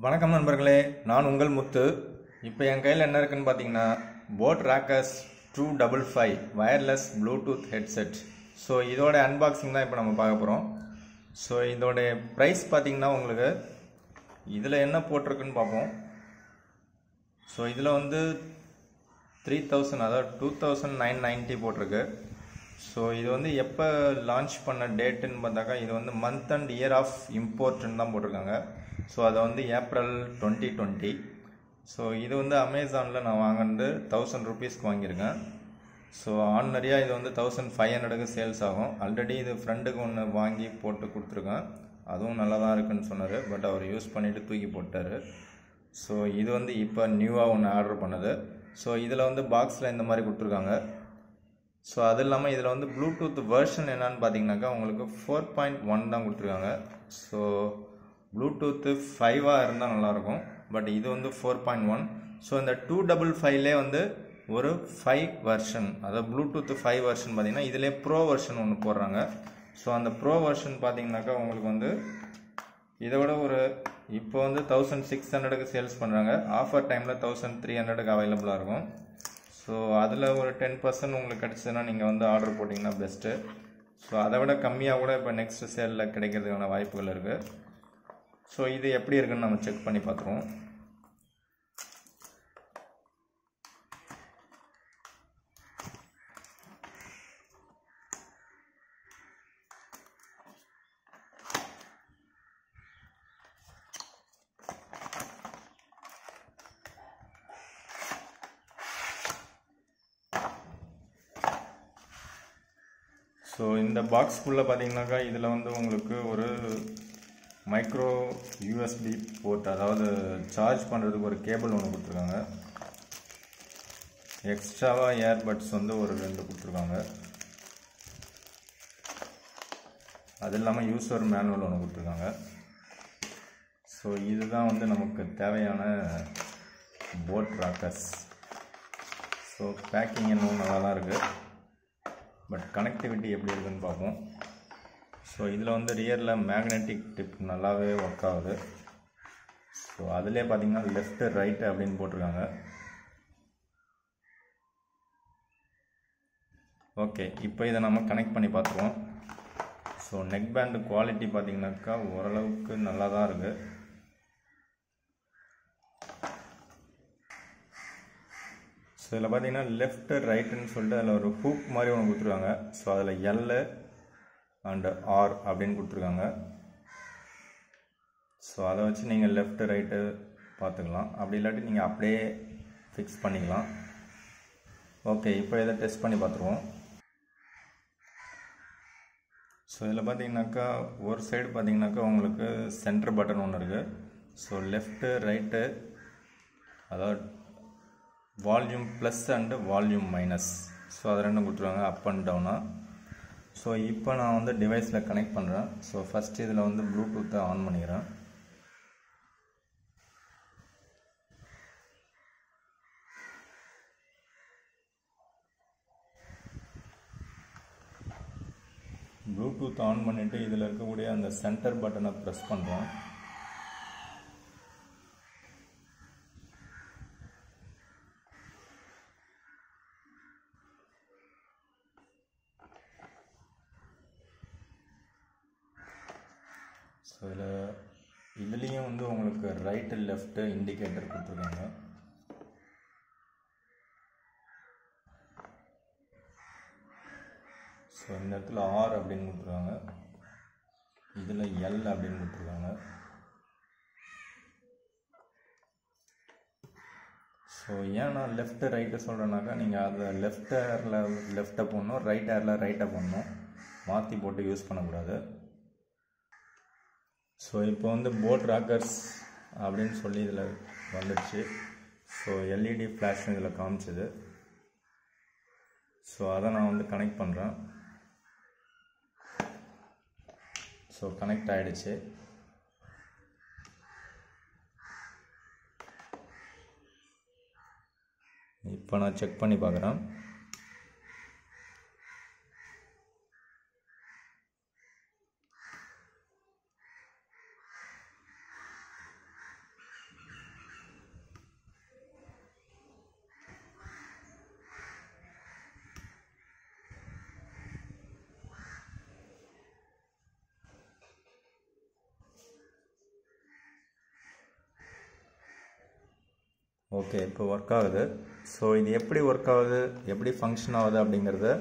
வணக்கம் நண்பர்களே, நான் உங்கள் முத்து. இப்போ என் கையில் என்ன இருக்குன்னு பார்த்தீங்கன்னா boAt Rockerz 255 wireless Bluetooth headset. So இதோட அன்பாக்சிங் தான் இப்போ நம்ம பார்க்க போகிறோம். ஸோ இதோட ப்ரைஸ் பார்த்தீங்கன்னா உங்களுக்கு இதில் என்ன போட்டிருக்குன்னு பார்ப்போம். ஸோ இதில் வந்து 3000 அதாவது 2990 போட்டிருக்கு. ஸோ இது வந்து எப்போ லான்ச் பண்ண டேட்டுன்னு பார்த்தாக்கா இது வந்து மந்த் அண்ட் இயர் ஆஃப் இம்போர்ட்னு தான் போட்டிருக்காங்க. ஸோ அதை வந்து ஏப்ரல் 2020. ஸோ இது வந்து அமேசானில் நான் வாங்கினது 1000 ருபீஸ்க்கு வாங்கியிருக்கேன். ஸோ ஆர்டினரியாக இது வந்து 1500க்கு சேல்ஸ் ஆகும். ஆல்ரெடி இது ஃப்ரெண்டுக்கு ஒன்று வாங்கி போட்டு கொடுத்துருக்கேன். அதுவும் நல்லா தான் இருக்குன்னு சொன்னார். பட் அவர் யூஸ் பண்ணிவிட்டு தூக்கி போட்டார். ஸோ இது வந்து இப்போ நியூவாக ஒன்று ஆர்டர் பண்ணது. ஸோ இதில் வந்து பாக்ஸில் இந்த மாதிரி கொடுத்துருக்காங்க. ஸோ அது இல்லாமல் இதில் வந்து ப்ளூடூத் வெர்ஷன் என்னன்னு பார்த்தீங்கன்னாக்கா உங்களுக்கு 4.1 தான் கொடுத்துருக்காங்க. ஸோ ப்ளூடூத்து 5ஆக இருந்தால் நல்லாயிருக்கும். பட் இது வந்து 4.1. ஸோ இந்த 255லே வந்து ஒரு 5 வெர்ஷன், அதாவது ப்ளூடூத் 5 வெர்ஷன் பார்த்தீங்கன்னா இதிலே ப்ரோ வெர்ஷன் ஒன்று போடுறாங்க. ஸோ அந்த ப்ரோ வெர்ஷன் பார்த்தீங்கன்னாக்கா உங்களுக்கு வந்து இதை விட ஒரு இப்போ வந்து 1600க்கு சேல்ஸ் பண்ணுறாங்க. ஆஃபர் டைமில் 1300க்கு அவைலபிளாக இருக்கும். ஸோ அதில் ஒரு 10% உங்களுக்கு கிடச்சதுன்னா நீங்கள் வந்து ஆர்டர் போட்டிங்கன்னா பெஸ்ட்டு. ஸோ அதை விட கம்மியாக கூட இப்போ நெக்ஸ்ட் சேலில் கிடைக்கிறதுக்கான வாய்ப்புகள் இருக்குது. ஸோ இது எப்படி இருக்குன்னு நம்ம செக் பண்ணி பார்த்துருவோம். ஸோ இந்த பாக்ஸ்க்குள்ளே பார்த்தீங்கன்னாக்கா இதில் வந்து உங்களுக்கு ஒரு மைக்ரோ யூஎஸ்பி போர்ட், அதாவது சார்ஜ் பண்ணுறதுக்கு ஒரு கேபிள் ஒன்று கொடுத்துருக்காங்க. எக்ஸ்ட்ராவாக ஏர்பட்ஸ் வந்து ஒரு 2 கொடுத்துருக்காங்க. அது இல்லாமல் யூசர் மேனுவல் ஒன்று கொடுத்துருக்காங்க. ஸோ இதுதான் வந்து நமக்கு தேவையான boAt Rockerz. ஸோ பேக்கிங் இன்னும் நல்லா தான் இருக்குது. பட் கனெக்டிவிட்டி எப்படி இருக்குன்னு பார்ப்போம். ஸோ இதில் வந்து ரியரில் மேக்னெட்டிக் டிப் நல்லாவே ஒர்க் ஆகுது. ஸோ அதிலே பார்த்தீங்கன்னா லெஃப்ட்டு ரைட்டு அப்படின்னு போட்டிருக்காங்க. ஓகே, இப்போ இதை நம்ம கனெக்ட் பண்ணி பார்த்துருவோம். ஸோ நெக் பேண்டு குவாலிட்டி பார்த்தீங்கன்னாக்கா ஓரளவுக்கு நல்லா தான் இருக்குது. ஸோ இதில் பார்த்தீங்கன்னா லெஃப்ட்டு ரைட்டுன்னு சொல்லிட்டு அதில் ஒரு ஹூக் மாதிரி ஒன்று கொடுத்துருக்காங்க. ஸோ அதில் எல் அண்டு ஆர் அப்படின்னு கொடுத்துருக்காங்க. ஸோ அதை வச்சு நீங்கள் லெஃப்ட்டு ரைட்டு பார்த்துக்கலாம். அப்படி இல்லாட்டி நீங்கள் அப்படியே ஃபிக்ஸ் பண்ணிக்கலாம். ஓகே, இப்போ இதை டெஸ்ட் பண்ணி பார்த்துருவோம். ஸோ இதில் பார்த்தீங்கன்னாக்கா ஒரு சைடு பார்த்தீங்கன்னாக்கா உங்களுக்கு சென்டர் பட்டன் ஒன்று இருக்குது. ஸோ லெஃப்ட்டு ரைட்டு, அதாவது volume plus and volume minus, so அது ரெண்டும் கொடுத்துருவாங்க, அப் அண்ட் டவுனாக. ஸோ இப்போ நான் வந்து டிவைஸில் கனெக்ட் பண்ணுறேன். ஸோ ஃபஸ்ட்டு இதில் வந்து ப்ளூடூத்தை ஆன் பண்ணிக்கிறேன். ப்ளூடூத் ஆன் பண்ணிவிட்டு இதில் இருக்கக்கூடிய அந்த சென்டர் பட்டனை ப்ரெஸ் பண்ணுறேன். ஸோ இதுலேயும் வந்து உங்களுக்கு ரைட்டு லெஃப்ட்டு இண்டிகேட்டர் கொடுத்துருக்காங்க. ஸோ இந்த இடத்துல ஆர் அப்படின்னு கொடுத்துருக்காங்க, இதில் எல் அப்படின்னு கொடுத்துருக்காங்க. ஸோ ஏன் நான் லெஃப்ட்டு ரைட்டு சொல்கிறேன்னாக்கா நீங்கள் அதை லெஃப்ட் ஏரில் லெஃப்ட்டை போடணும், ரைட் ஏரில் ரைட்டை போடணும், மாற்றி போட்டு யூஸ் பண்ணக்கூடாது. ஸோ இப்போ வந்து boAt Rockerz அப்படின்னு சொல்லி இதில் வந்துடுச்சு. ஸோ எல்இடி ஃப்ளாஷும் இதில் காமிச்சிது. ஸோ அதை நான் வந்து கனெக்ட் பண்ணுறேன். ஸோ கனெக்ட் ஆகிடுச்சு. இப்போ நான் செக் பண்ணி பார்க்குறேன். ஓகே, இப்போ ஒர்க் ஆகுது. ஸோ இது எப்படி ஒர்க் ஆகுது, எப்படி ஃபங்க்ஷன் ஆகுது அப்படிங்கிறத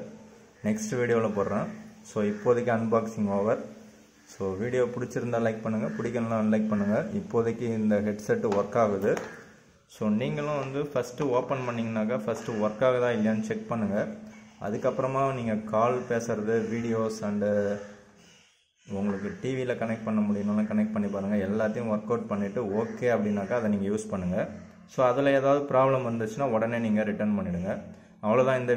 நெக்ஸ்ட் வீடியோவில் போடுறேன். ஸோ இப்போதைக்கு அன்பாக்சிங் ஓவர். ஸோ வீடியோ பிடிச்சிருந்தால் லைக் பண்ணுங்கள், பிடிக்கலனா அன்லைக் பண்ணுங்கள். இப்போதைக்கு இந்த ஹெட்செட்டு ஒர்க் ஆகுது. ஸோ நீங்களும் வந்து ஃபஸ்ட்டு ஓப்பன் பண்ணிங்கனாக்கா ஃபஸ்ட்டு ஒர்க் ஆகுதா இல்லையான்னு செக் பண்ணுங்கள். அதுக்கப்புறமா நீங்கள் கால் பேசுகிறது, வீடியோஸ் அண்டு உங்களுக்கு டிவியில் கனெக்ட் பண்ண முடியும்னாலும் கனெக்ட் பண்ணி பாருங்கள். எல்லாத்தையும் ஒர்க் அவுட் பண்ணிவிட்டு ஓகே அப்படின்னாக்கா அதை நீங்கள் யூஸ் பண்ணுங்கள். ஸோ அதில் ஏதாவது ப்ராப்ளம் வந்துச்சுன்னா உடனே நீங்கள் ரிட்டர்ன் பண்ணிவிடுங்க. அவ்வளோதான் இந்த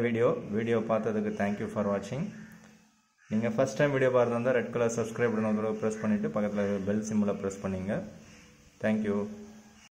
வீடியோ பார்த்ததுக்கு தேங்க்யூ ஃபார் வாட்சிங். நீங்கள் ஃபஸ்ட் டைம் வீடியோ பார்த்துருந்தா red colour subscribe button press பண்ணிவிட்டு பக்கத்தில் பெல் சிம்பிளை ப்ரெஸ் பண்ணிங்க. தேங்க்யூ.